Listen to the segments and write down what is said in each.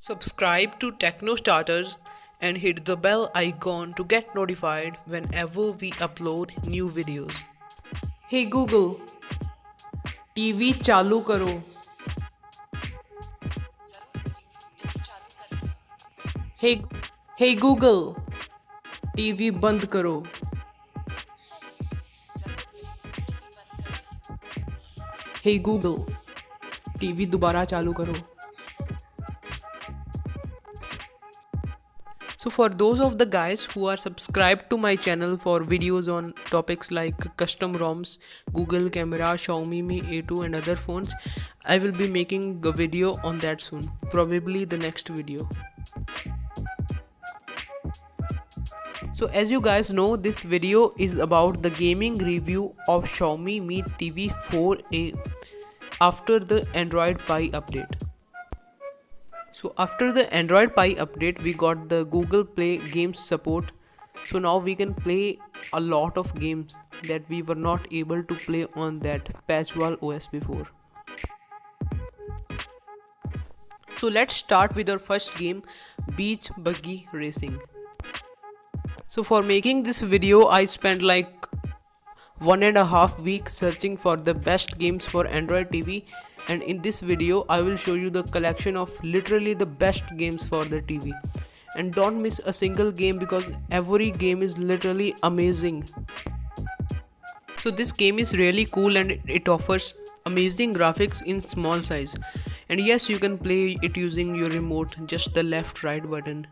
Subscribe to Techno Starters and hit the bell icon to get notified whenever we upload new videos. Hey Google, TV चालू करो. Hey Hey Google, TV बंद करो. Hey Google, TV दोबारा चालू करो. So for those of the guys who are subscribed to my channel for videos on topics like custom ROMs, Google Camera, Xiaomi Mi A2 and other phones, I will be making a video on that soon, probably the next video. So as you guys know, this video is about the gaming review of Xiaomi Mi TV 4a after the Android Pie update. So after the Android Pie update, we got the Google Play Games support. So now we can play a lot of games that we were not able to play on that patchwall OS before. So let's start with our first game, Beach Buggy Racing. So for making this video, I spent like 1.5 weeks searching for the best games for Android TV, and in this video I will show you the collection of literally the best games for the TV. And don't miss a single game because every game is literally amazing. So this game is really cool and it offers amazing graphics in small size. And yes, you can play it using your remote, just the left right button.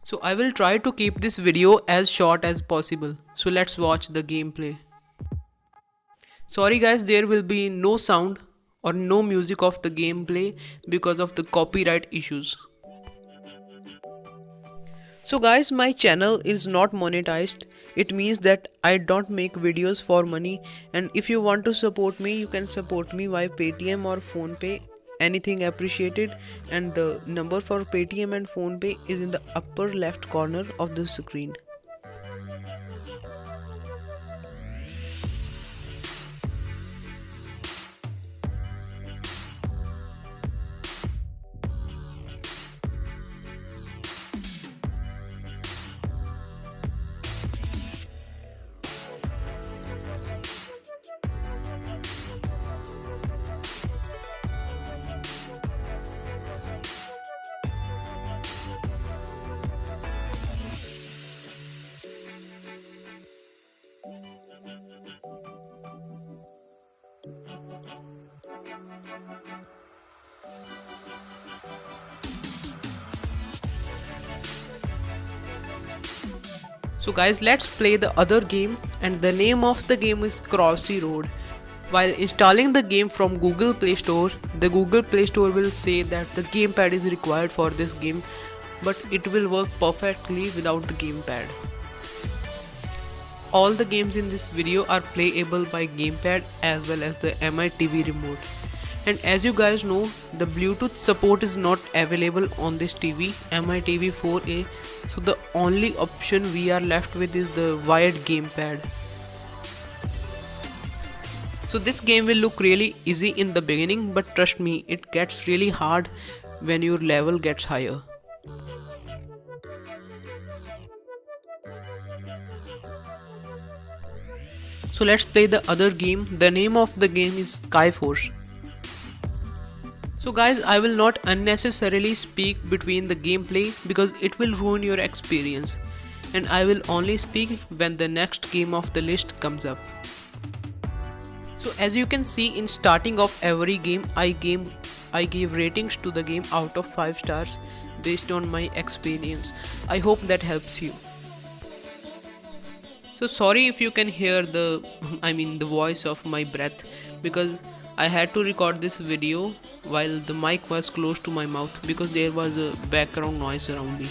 So I will try to keep this video as short as possible. So let's watch the gameplay. Sorry guys, there will be no sound or no music of the gameplay because of the copyright issues. So guys, my channel is not monetized. It means that I don't make videos for money, and if you want to support me, you can support me via PAYTM or PhonePe. Anything appreciated, and the number for PAYTM and PhonePe is in the upper left corner of the screen. So guys, let's play the other game, and the name of the game is Crossy Road. While installing the game from Google Play Store, the Google Play Store will say that the gamepad is required for this game, but it will work perfectly without the gamepad. All the games in this video are playable by gamepad as well as the MI TV remote. And as you guys know, the Bluetooth support is not available on this TV, MI TV 4a, so the only option we are left with is the wired gamepad. So this game will look really easy in the beginning, but trust me, it gets really hard when your level gets higher. So let's play the other game. The name of the game is Skyforce. So guys, I will not unnecessarily speak between the gameplay because it will ruin your experience, and I will only speak when the next game of the list comes up. So as you can see, in starting of every game, I gave ratings to the game out of 5 stars based on my experience. I hope that helps you. So sorry if you can hear the voice of my breath, because I had to record this video while the mic was close to my mouth because there was a background noise around me.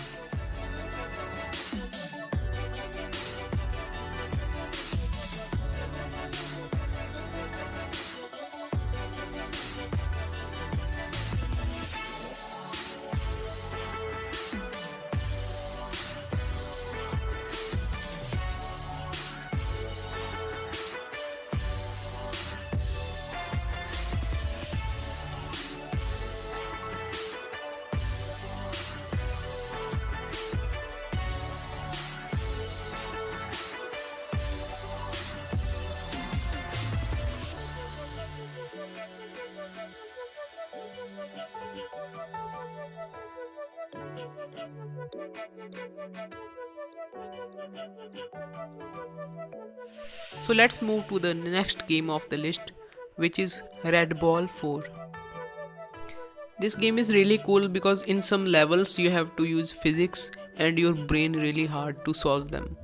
So let's move to the next game of the list, which is Red Ball 4. This game is really cool because in some levels you have to use physics and your brain really hard to solve them.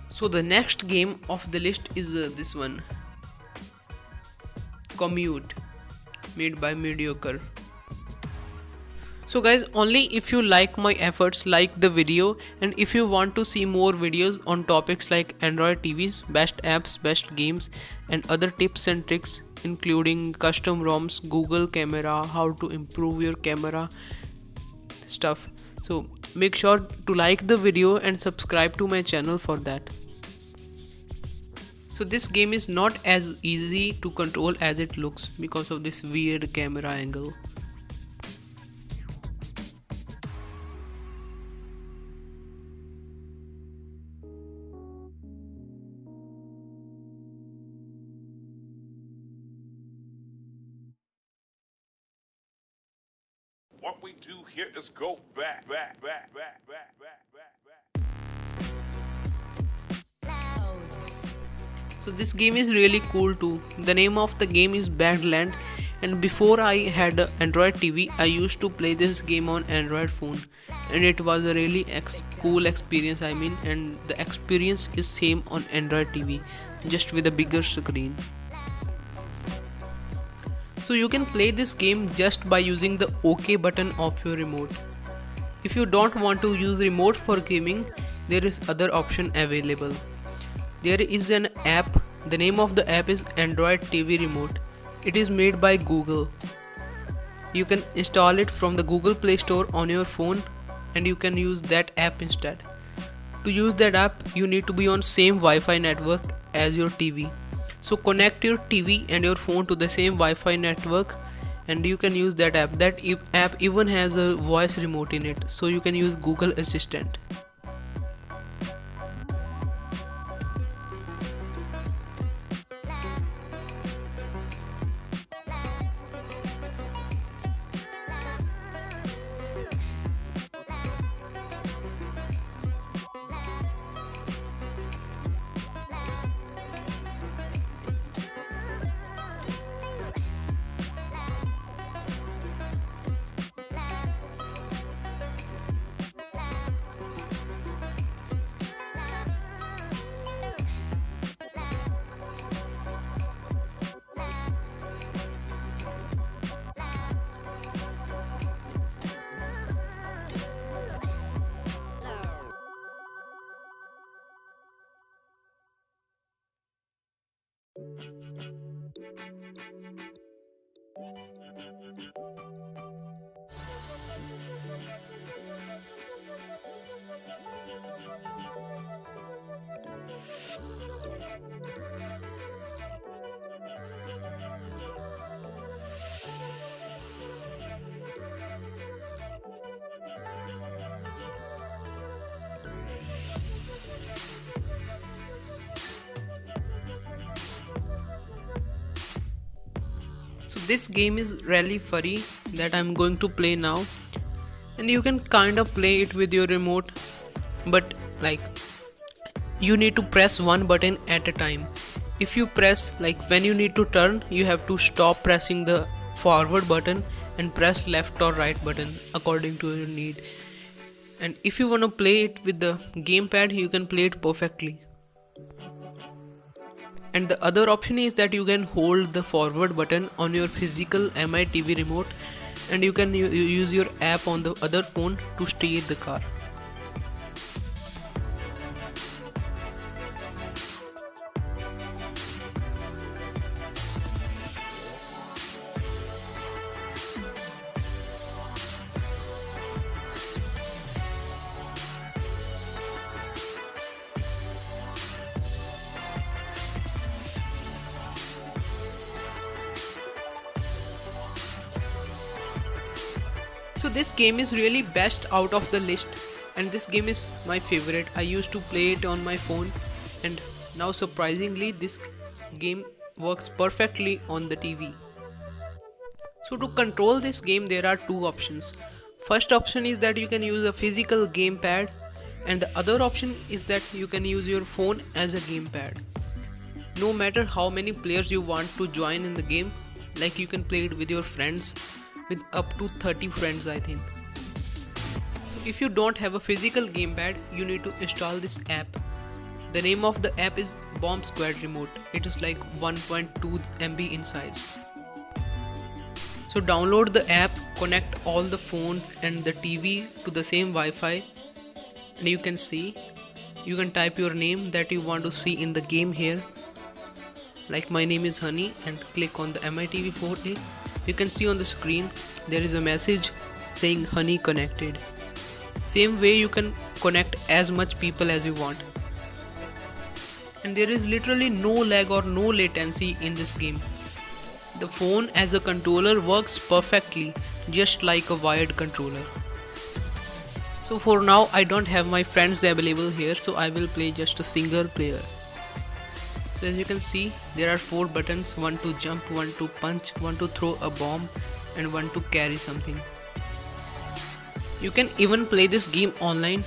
So the next game of the list is this one, Commute, made by Mediocre. So guys, only if you like my efforts, like the video, and if you want to see more videos on topics like Android TVs, best apps, best games, and other tips and tricks including custom ROMs, Google camera, how to improve your camera stuff. So make sure to like the video and subscribe to my channel for that. So this game is not as easy to control as it looks because of this weird camera angle. What we do here is go back. So this game is really cool too. The name of the game is Badland, and before I had a Android TV, I used to play this game on Android phone, and it was a really cool experience. And the experience is same on Android TV, just with a bigger screen. So you can play this game just by using the OK button of your remote. If you don't want to use remote for gaming, there is other option available. There is an app. The name of the app is Android TV Remote. It is made by Google. You can install it from the Google Play Store on your phone, and you can use that app instead. To use that app, you need to be on same Wi-Fi network as your TV. So connect your TV and your phone to the same Wi-Fi network, and you can use that app. That app even has a voice remote in it, so you can use Google Assistant. this game is really furry that I'm going to play now, and you can kind of play it with your remote, but like you need to press one button at a time. If you press like when you need to turn, you have to stop pressing the forward button and press left or right button according to your need. And if you want to play it with the gamepad, you can play it perfectly. And the other option is that you can hold the forward button on your physical MI TV remote, and you can use your app on the other phone to steer the car. So this game is really best out of the list, and this game is my favorite. I used to play it on my phone, and now surprisingly this game works perfectly on the TV. So to control this game there are two options. First option is that you can use a physical gamepad, and the other option is that you can use your phone as a gamepad. No matter how many players you want to join in the game, like you can play it with your friends, with up to 30 friends I think. So if you don't have a physical gamepad, you need to install this app. The name of the app is Bombsquad remote. It is like 1.2 MB in size. So download the app, connect all the phones and the TV to the same Wi-Fi, and you can see, you can type your name that you want to see in the game here. Like my name is Honey, and click on the MITV 4A. You can see on the screen there is a message saying Honey connected. Same way you can connect as much people as you want. And there is literally no lag or no latency in this game. The phone as a controller works perfectly, just like a wired controller. So for now I don't have my friends available here, so I will play just a single player. So as you can see, there are 4 buttons, one to jump, one to punch, one to throw a bomb, and one to carry something. You can even play this game online,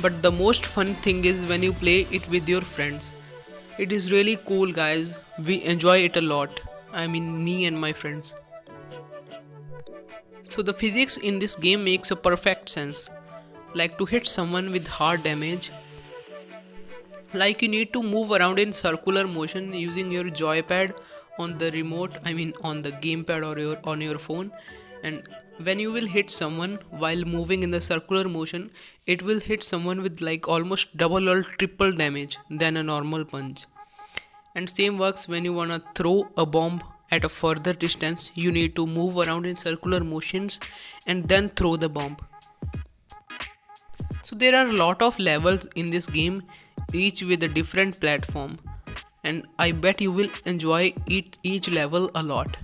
but the most fun thing is when you play it with your friends. It is really cool guys, we enjoy it a lot. I mean me and my friends. So the physics in this game makes a perfect sense. Like to hit someone with hard damage, like you need to move around in circular motion using your joypad on the remote, I mean on the gamepad or on your phone, and when you will hit someone while moving in the circular motion, it will hit someone with like almost double or triple damage than a normal punch. And same works when you wanna throw a bomb at a further distance. You need to move around in circular motions and then throw the bomb. So there are a lot of levels in this game, each with a different platform, and I bet you will enjoy each level a lot.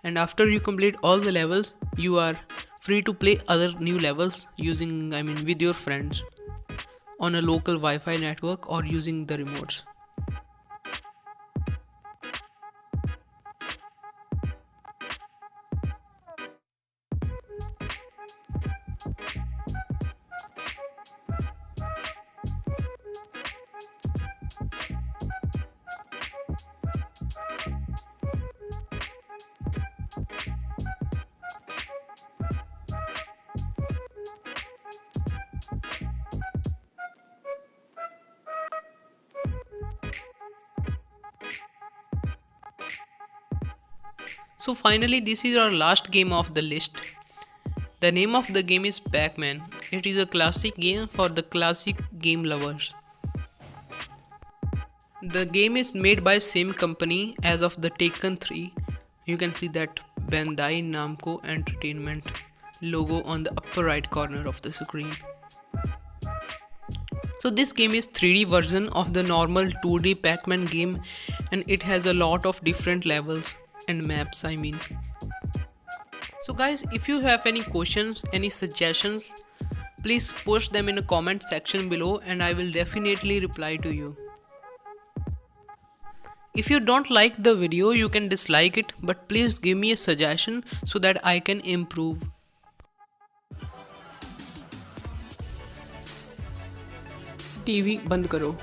And after you complete all the levels, you are free to play other new levels using, I mean with your friends on a local Wi-Fi network or using the remotes. So finally this is our last game of the list. The name of the game is Pacman. It is a classic game for the classic game lovers. The game is made by same company as of the Taken 3. You can see that Bandai Namco Entertainment logo on the upper right corner of the screen. So this game is 3D version of the normal 2D Pacman game, and it has a lot of different levels and maps, I mean. So guys, if you have any questions, any suggestions, please post them in the comment section below and I will definitely reply to you. If you don't like the video, you can dislike it, but please give me a suggestion so that I can improve. TV बंद करो.